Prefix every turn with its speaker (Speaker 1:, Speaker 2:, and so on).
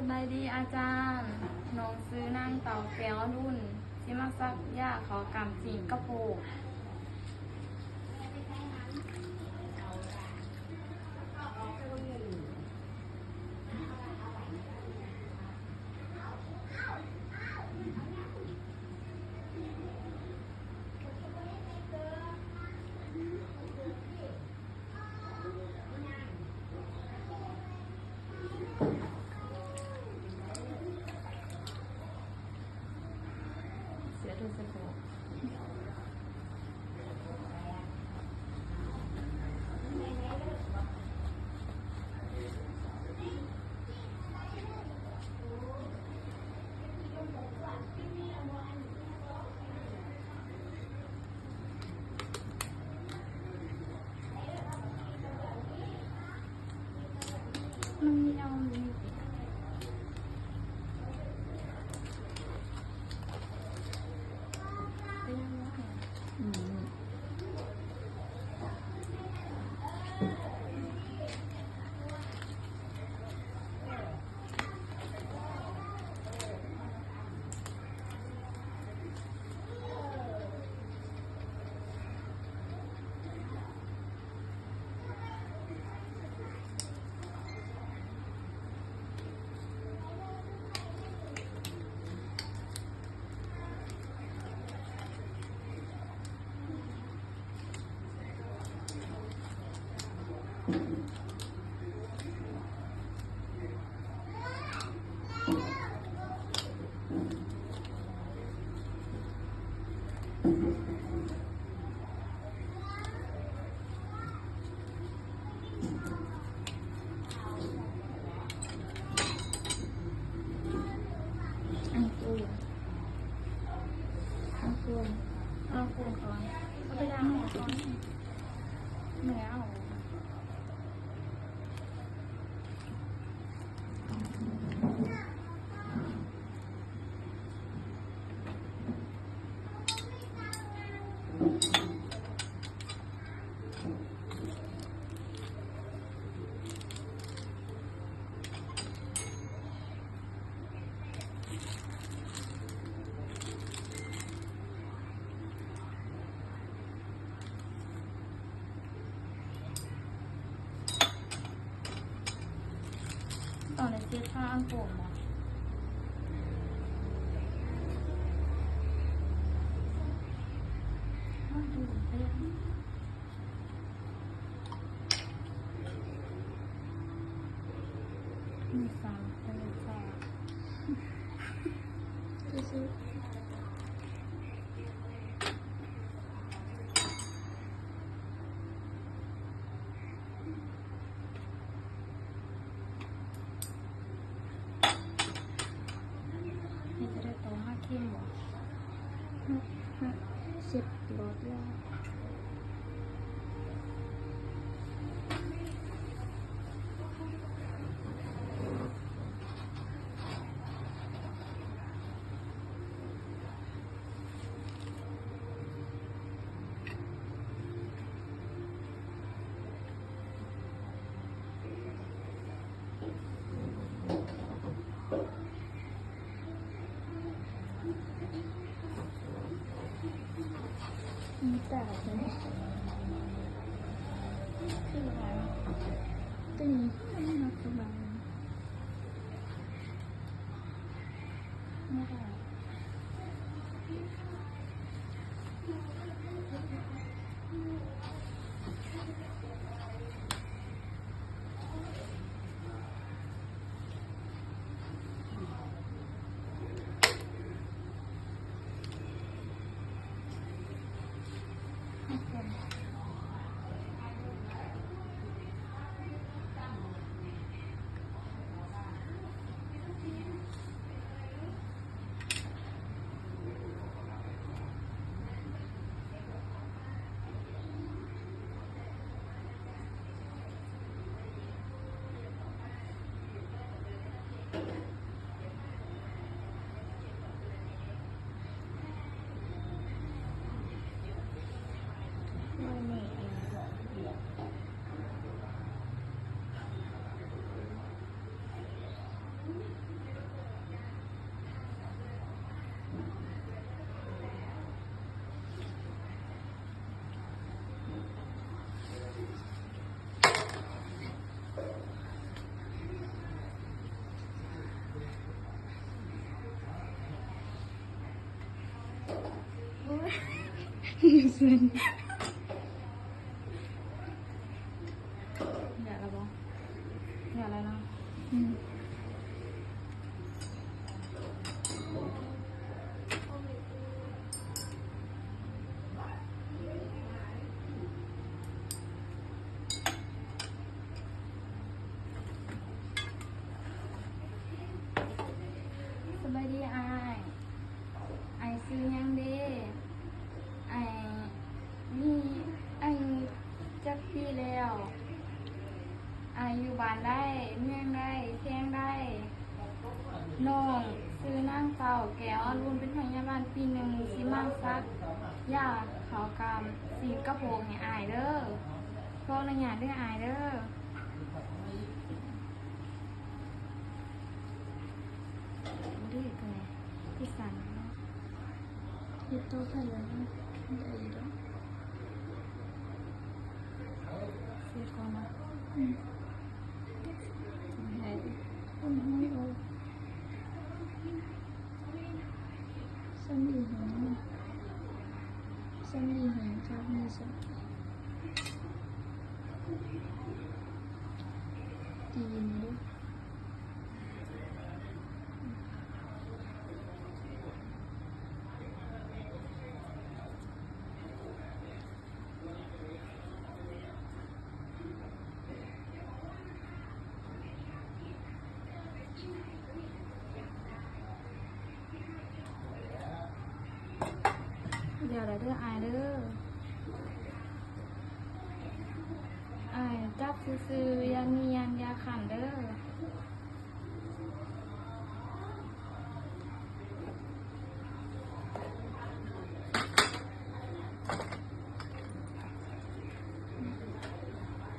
Speaker 1: บายดีอาจารย์น้องซื้อนางเต่าแก้วรุ่นที่มาซักยาขอกำจีนกระโปงเสียทุนเสียโผมันมีเอามีไปยังไงอืมอันกูอันกูเอากูก่อนเอาไปล้างหม้อก่อนไม่เอาตอนในเสื้อผ้าอันโกงหมดดูไปยังมีฟังเป็นฟังซื้อนี่จะได้โตห้าเข้มหรอ10 รสแล้วมีแต่เป็นคืออะไรตึงไม่นับสบายไม่ได้ อย่าละบ่อย่าอะไรเนาะ
Speaker 2: อืม
Speaker 1: สบายดีอายไอายซื้อหยังเด้ไอายมีไอายจักปีแล้วอายอยู่บ้านได้เมียงได้เที่ยงได้น้องซื้อนางเต่าแก้วอรุณเป็นพยาบาลปีหนึ่งสิมาซักยาขาวกรรมสีกระโปรงให้อายเด้อพวกระยะเด้ออายเด้อดื้อกันไงพี่สันเนาะ
Speaker 2: เฮ็ดโตไปแล้วได้อยู่แล้ว
Speaker 1: เสียก่อนนะ
Speaker 2: อืม
Speaker 1: ไอ้
Speaker 2: คนห้อยเอาซ้ำอีหางซ้ำอีหางครับมีสักตีนด้วย
Speaker 1: เดี๋ยวเด้ออายเด้ออายจับซื้อๆอย่างนี้